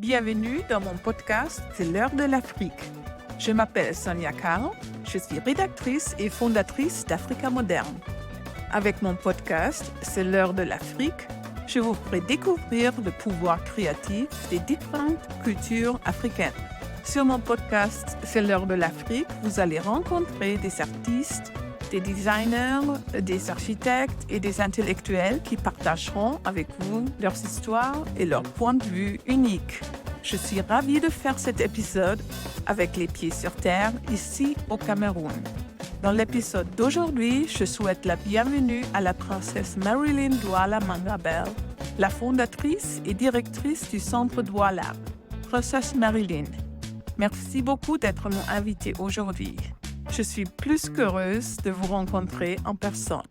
Bienvenue dans mon podcast C'est l'heure de l'Afrique. Je m'appelle Sonia Karl, je suis rédactrice et fondatrice d'Africa Moderne. Avec mon podcast C'est l'heure de l'Afrique, je vous ferai découvrir le pouvoir créatif des différentes cultures africaines. Sur mon podcast C'est l'heure de l'Afrique, vous allez rencontrer des artistes, des designers, des architectes et des intellectuels qui partageront avec vous leurs histoires et leurs points de vue uniques. Je suis ravie de faire cet épisode avec les pieds sur terre ici au Cameroun. Dans l'épisode d'aujourd'hui, je souhaite la bienvenue à la princesse Marilyn Douala Mangabell, la fondatrice et directrice du Centre Douala. Princesse Marilyn, merci beaucoup d'être mon invitée aujourd'hui. Je suis plus qu'heureuse de vous rencontrer en personne.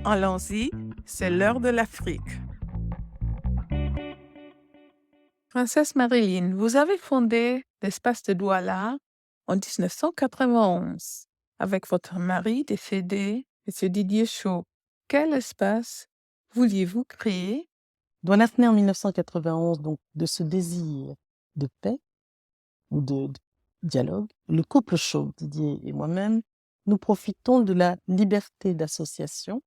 Allons-y, c'est l'heure de l'Afrique. Princesse Marilyn, vous avez fondé l'espace de Douala en 1991 avec votre mari décédé, M. Didier Chaud. Quel espace vouliez-vous créer? Douala naît en 1991, donc de ce désir de paix ou de dialogue. Le couple Chaud, Didier et moi-même, nous profitons de la liberté d'association.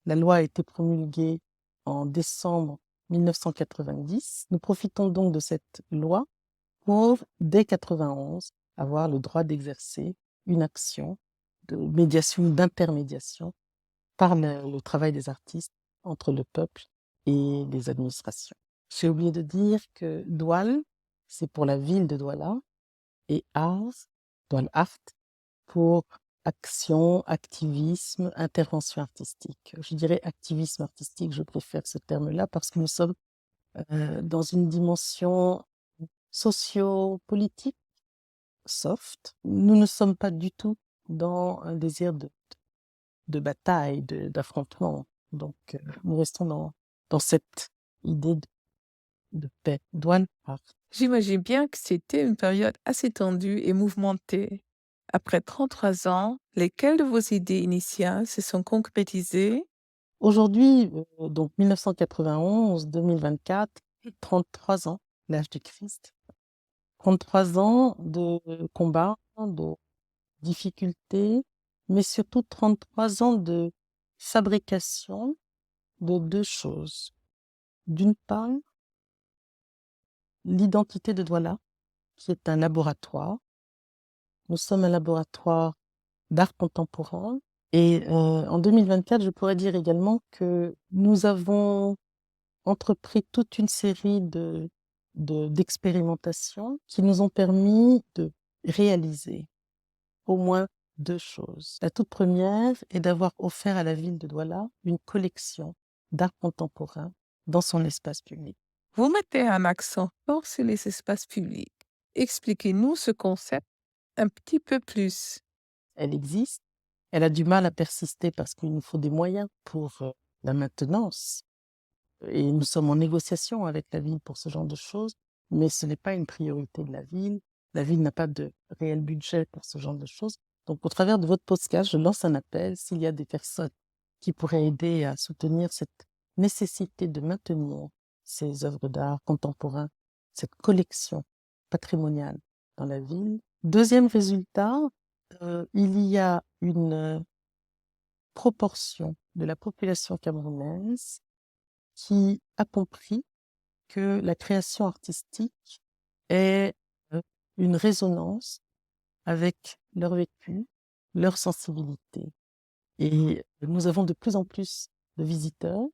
La loi a été promulguée en décembre 1990. Nous profitons donc de cette loi pour, dès 1991, avoir le droit d'exercer une action de médiation, d'intermédiation par le travail des artistes entre le peuple et les administrations. J'ai oublié de dire que Douala, c'est pour la ville de Douala, et Art, Douala Art, pour action, activisme, intervention artistique. Je dirais activisme artistique, je préfère ce terme-là parce que nous sommes dans une dimension socio-politique, soft. Nous ne sommes pas du tout dans un désir de bataille, d'affrontement. Donc, nous restons dans cette idée de paix. Douala Art. J'imagine bien que c'était une période assez tendue et mouvementée. Après 33 ans, lesquelles de vos idées initiales se sont concrétisées? Aujourd'hui, donc 1991, 2024, 33 ans, l'âge du Christ. 33 ans de combat, de difficultés, mais surtout 33 ans de fabrication de deux choses. D'une part, l'identité de Douala, qui est un laboratoire. Nous sommes un laboratoire d'art contemporain. Et en 2024, je pourrais dire également que nous avons entrepris toute une série d'expérimentations qui nous ont permis de réaliser au moins deux choses. La toute première est d'avoir offert à la ville de Douala une collection d'art contemporain dans son espace public. Vous mettez un accent fort sur les espaces publics. Expliquez-nous ce concept un petit peu plus. Elle existe, elle a du mal à persister parce qu'il nous faut des moyens pour la maintenance. Et nous sommes en négociation avec la ville pour ce genre de choses, mais ce n'est pas une priorité de la ville. La ville n'a pas de réel budget pour ce genre de choses. Donc, au travers de votre podcast, je lance un appel s'il y a des personnes qui pourraient aider à soutenir cette nécessité de maintenir ces œuvres d'art contemporains, cette collection patrimoniale dans la ville. Deuxième résultat, il y a une proportion de la population camerounaise qui a compris que la création artistique est une résonance avec leur vécu, leur sensibilité. Et nous avons de plus en plus de visiteurs.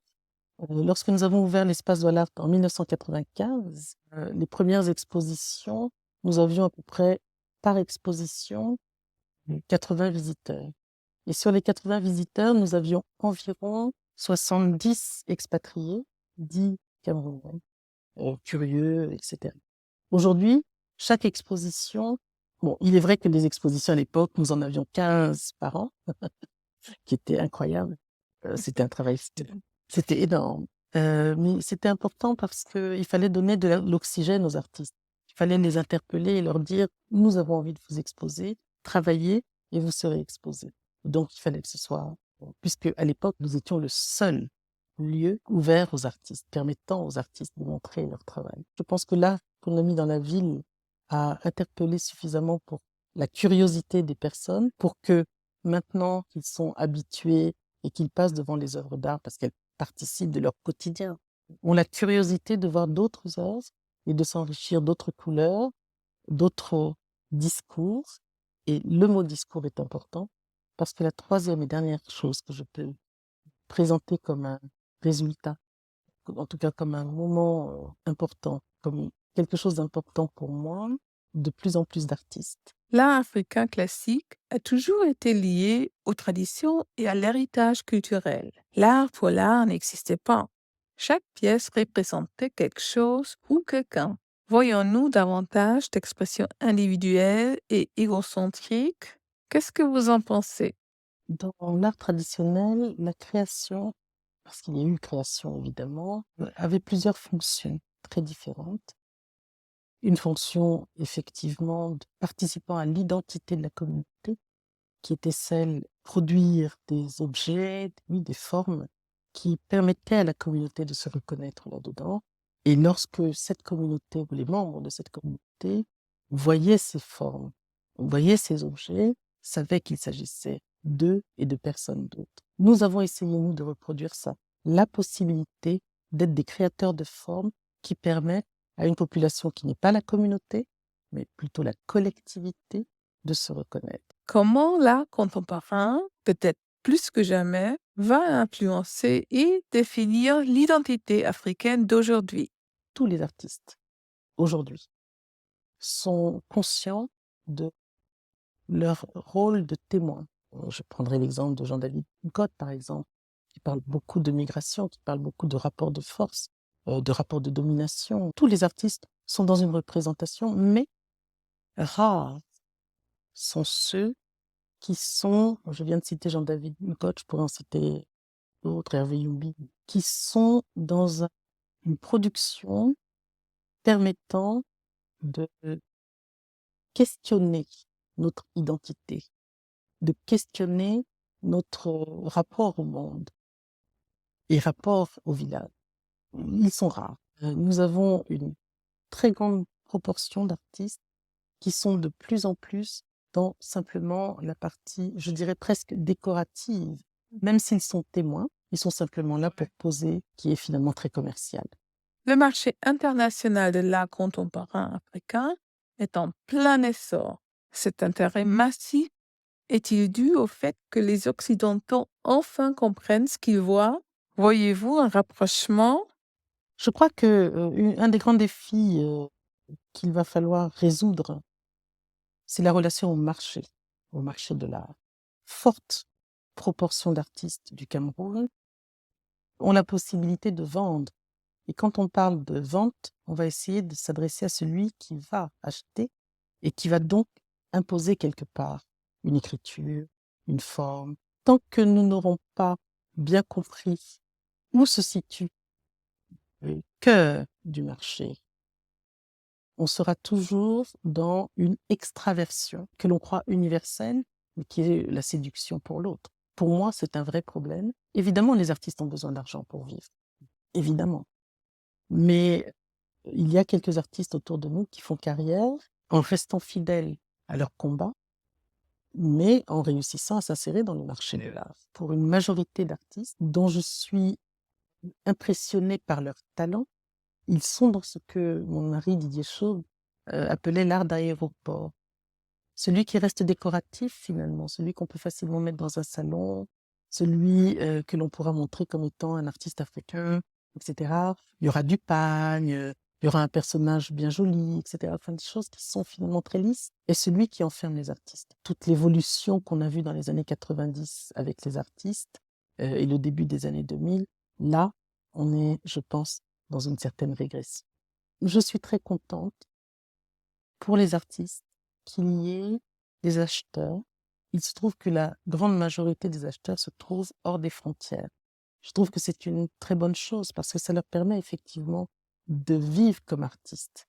Lorsque nous avons ouvert l'espace Douala en 1995, les premières expositions, nous avions à peu près par exposition 80 visiteurs. Et sur les 80 visiteurs, nous avions environ 70 expatriés, dits camerounais, curieux, etc. Aujourd'hui, chaque exposition, bon, il est vrai que les expositions à l'époque, nous en avions 15 par an, qui était incroyable. C'était un travail, c'était énorme. Mais c'était important parce qu'il fallait donner de l'oxygène aux artistes. Il fallait les interpeller et leur dire, nous avons envie de vous exposer, travaillez et vous serez exposés. Donc, il fallait que ce soit, puisque à l'époque, nous étions le seul lieu ouvert aux artistes, permettant aux artistes de montrer leur travail. Je pense que l'art qu'on a mis dans la ville a interpellé suffisamment pour la curiosité des personnes, pour que maintenant qu'ils sont habitués et qu'ils passent devant les œuvres d'art parce qu'elles participent de leur quotidien, ont la curiosité de voir d'autres œuvres et de s'enrichir d'autres couleurs, d'autres discours. Et le mot discours est important parce que la troisième et dernière chose que je peux présenter comme un résultat, en tout cas comme un moment important, comme quelque chose d'important pour moi, de plus en plus d'artistes. L'art africain classique a toujours été lié aux traditions et à l'héritage culturel. L'art pour l'art n'existait pas. Chaque pièce représentait quelque chose ou quelqu'un. Voyons-nous davantage d'expressions individuelles et égocentriques? Qu'est-ce que vous en pensez? Dans l'art traditionnel, la création, parce qu'il y a eu création évidemment, avait plusieurs fonctions très différentes. Une fonction effectivement de participant à l'identité de la communauté, qui était celle de produire des objets, oui, des formes qui permettaient à la communauté de se reconnaître là-dedans. Et lorsque cette communauté ou les membres de cette communauté voyaient ces formes, voyaient ces objets, savaient qu'il s'agissait d'eux et de personne d'autre. Nous avons essayé, nous, de reproduire ça. La possibilité d'être des créateurs de formes qui permettent à une population qui n'est pas la communauté, mais plutôt la collectivité, de se reconnaître. Comment l'art contemporain, peut-être plus que jamais, va influencer et définir l'identité africaine d'aujourd'hui? Tous les artistes, aujourd'hui, sont conscients de leur rôle de témoin. Je prendrai l'exemple de Jean-David Cotte, par exemple, qui parle beaucoup de migration, qui parle beaucoup de rapports de force, de rapports de domination. Tous les artistes sont dans une représentation, mais rares sont ceux qui sont, je viens de citer Jean-David Cotte, je pourrais en citer d'autres, Hervé Youbi, qui sont dans une production permettant de questionner notre identité, de questionner notre rapport au monde et rapport au village. Ils sont rares. Nous avons une très grande proportion d'artistes qui sont de plus en plus dans simplement la partie, je dirais presque décorative. Même s'ils sont témoins, ils sont simplement là pour poser, qui est finalement très commercial. Le marché international de l'art contemporain africain est en plein essor. Cet intérêt massif est-il dû au fait que les Occidentaux enfin comprennent ce qu'ils voient? Voyez-vous un rapprochement? Je crois que un des grands défis qu'il va falloir résoudre, c'est la relation au marché de l'art. Forte proportion d'artistes du Cameroun ont la possibilité de vendre. Et quand on parle de vente, on va essayer de s'adresser à celui qui va acheter et qui va donc imposer quelque part une écriture, une forme. Tant que nous n'aurons pas bien compris où se situe le cœur du marché, on sera toujours dans une extraversion que l'on croit universelle, mais qui est la séduction pour l'autre. Pour moi, c'est un vrai problème. Évidemment, les artistes ont besoin d'argent pour vivre. Évidemment. Mais il y a quelques artistes autour de nous qui font carrière en restant fidèles à leur combat, mais en réussissant à s'insérer dans le marché de l'art. Pour une majorité d'artistes dont je suis impressionnée par leur talent, ils sont dans ce que mon mari Didier Chauve appelait l'art d'aéroport. Celui qui reste décoratif finalement, celui qu'on peut facilement mettre dans un salon, celui que l'on pourra montrer comme étant un artiste africain, etc. Il y aura du pagne, il y aura un personnage bien joli, etc. Enfin, des choses qui sont finalement très lisses. Et celui qui enferme les artistes. Toute l'évolution qu'on a vue dans les années 90 avec les artistes et le début des années 2000, là, on est, je pense, dans une certaine régression. Je suis très contente pour les artistes qu'il y ait des acheteurs. Il se trouve que la grande majorité des acheteurs se trouvent hors des frontières. Je trouve que c'est une très bonne chose parce que ça leur permet effectivement de vivre comme artistes.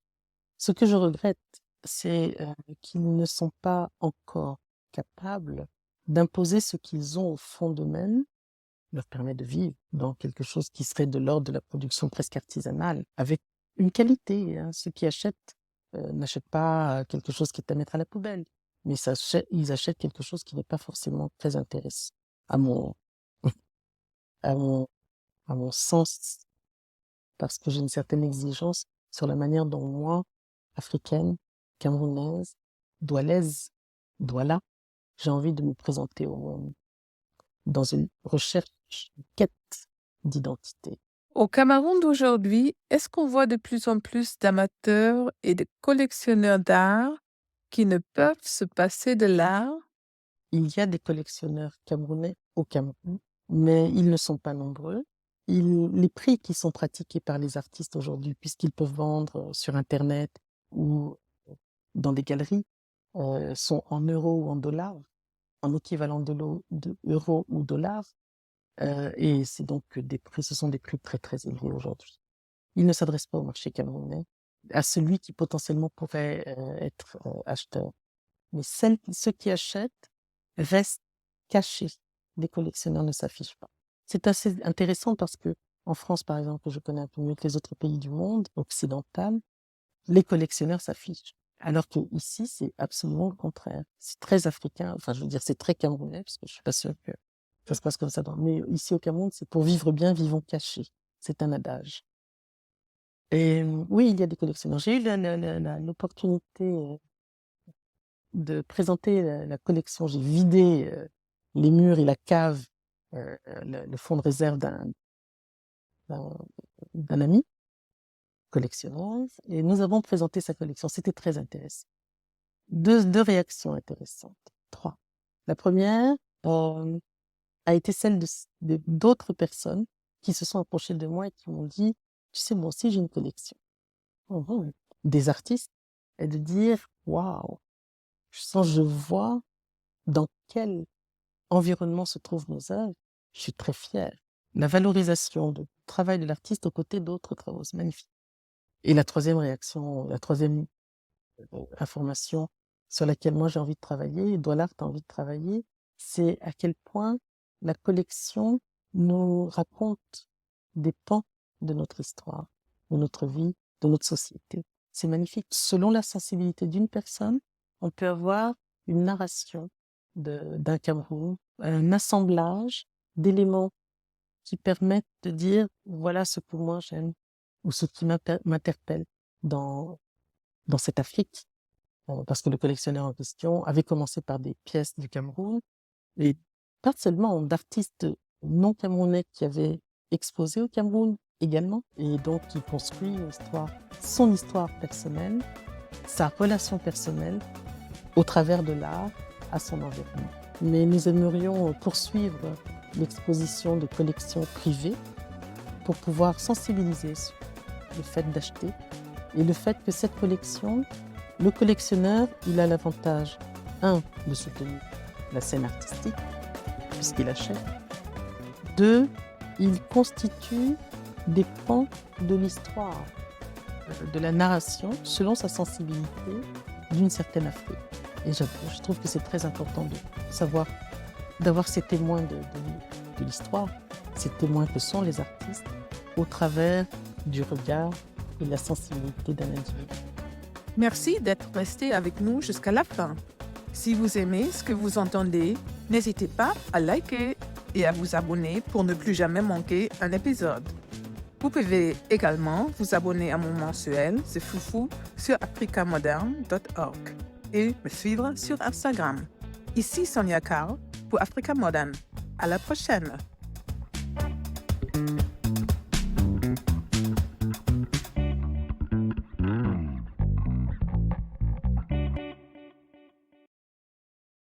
Ce que je regrette, c'est qu'ils ne sont pas encore capables d'imposer ce qu'ils ont au fond d'eux-mêmes leur permet de vivre dans quelque chose qui serait de l'ordre de la production presque artisanale, avec une qualité. Ceux qui achètent n'achètent pas quelque chose qui est à mettre à la poubelle, mais ils achètent quelque chose qui n'est pas forcément très intéressant à mon, à mon, à mon sens, parce que j'ai une certaine exigence sur la manière dont moi, africaine, camerounaise, doualaise, douala, j'ai envie de me présenter au monde dans une recherche, une quête d'identité. Au Cameroun d'aujourd'hui, est-ce qu'on voit de plus en plus d'amateurs et de collectionneurs d'art qui ne peuvent se passer de l'art? Il y a des collectionneurs camerounais au Cameroun, mais ils ne sont pas nombreux. Les prix qui sont pratiqués par les artistes aujourd'hui, puisqu'ils peuvent vendre sur Internet ou dans des galeries, sont en euros ou en dollars, en équivalent d'euros ou dollars. Et c'est donc ce sont des prix très très élevés aujourd'hui. Ils ne s'adressent pas au marché camerounais, à celui qui potentiellement pourrait être acheteur. Mais ceux qui achètent restent cachés. Les collectionneurs ne s'affichent pas. C'est assez intéressant parce que en France, par exemple, que je connais un peu mieux que les autres pays du monde occidental, les collectionneurs s'affichent. Alors que ici, c'est absolument le contraire. C'est très africain. Enfin, je veux dire, c'est très camerounais, parce que je suis pas sûre que ça se passe comme ça. Mais ici au Cameroun, c'est pour vivre bien, vivons cachés. C'est un adage. Et oui, il y a des collectionneurs. J'ai eu l'opportunité de présenter la collection. J'ai vidé les murs et la cave, le fonds de réserve d'un ami collectionneur, et nous avons présenté sa collection. C'était très intéressant. Deux réactions intéressantes. 3. La première a été celle d'autres personnes qui se sont approchées de moi et qui m'ont dit, tu sais, moi aussi j'ai une collection. Des artistes, et de dire, waouh, je vois dans quel environnement se trouvent nos œuvres, je suis très fière. La valorisation du travail de l'artiste aux côtés d'autres travaux, c'est magnifique. Et la troisième réaction, la troisième information sur laquelle moi j'ai envie de travailler, et Doualart a envie de travailler, c'est à quel point la collection nous raconte des pans de notre histoire, de notre vie, de notre société. C'est magnifique. Selon la sensibilité d'une personne, on peut avoir une narration d'un Cameroun, un assemblage d'éléments qui permettent de dire voilà ce que moi j'aime ou ce qui m'interpelle dans cette Afrique. Parce que le collectionneur en question avait commencé par des pièces du Cameroun et pas seulement d'artistes non camerounais qui avaient exposé au Cameroun également, et donc il construit une histoire, son histoire personnelle, sa relation personnelle au travers de l'art à son environnement. Mais nous aimerions poursuivre l'exposition de collections privées pour pouvoir sensibiliser sur le fait d'acheter et le fait que cette collection, le collectionneur, il a l'avantage, de soutenir la scène artistique, puisqu'il achète. 2, il constitue des pans de l'histoire, de la narration, selon sa sensibilité d'une certaine Afrique. Et je trouve que c'est très important de savoir, d'avoir ces témoins de l'histoire, ces témoins que sont les artistes, au travers du regard et de la sensibilité d'un individu. Merci d'être resté avec nous jusqu'à la fin. Si vous aimez ce que vous entendez, n'hésitez pas à liker et à vous abonner pour ne plus jamais manquer un épisode. Vous pouvez également vous abonner à mon mensuel The Foufou sur africamoderne.org et me suivre sur Instagram. Ici Sonia Carl pour Africa Moderne. À la prochaine!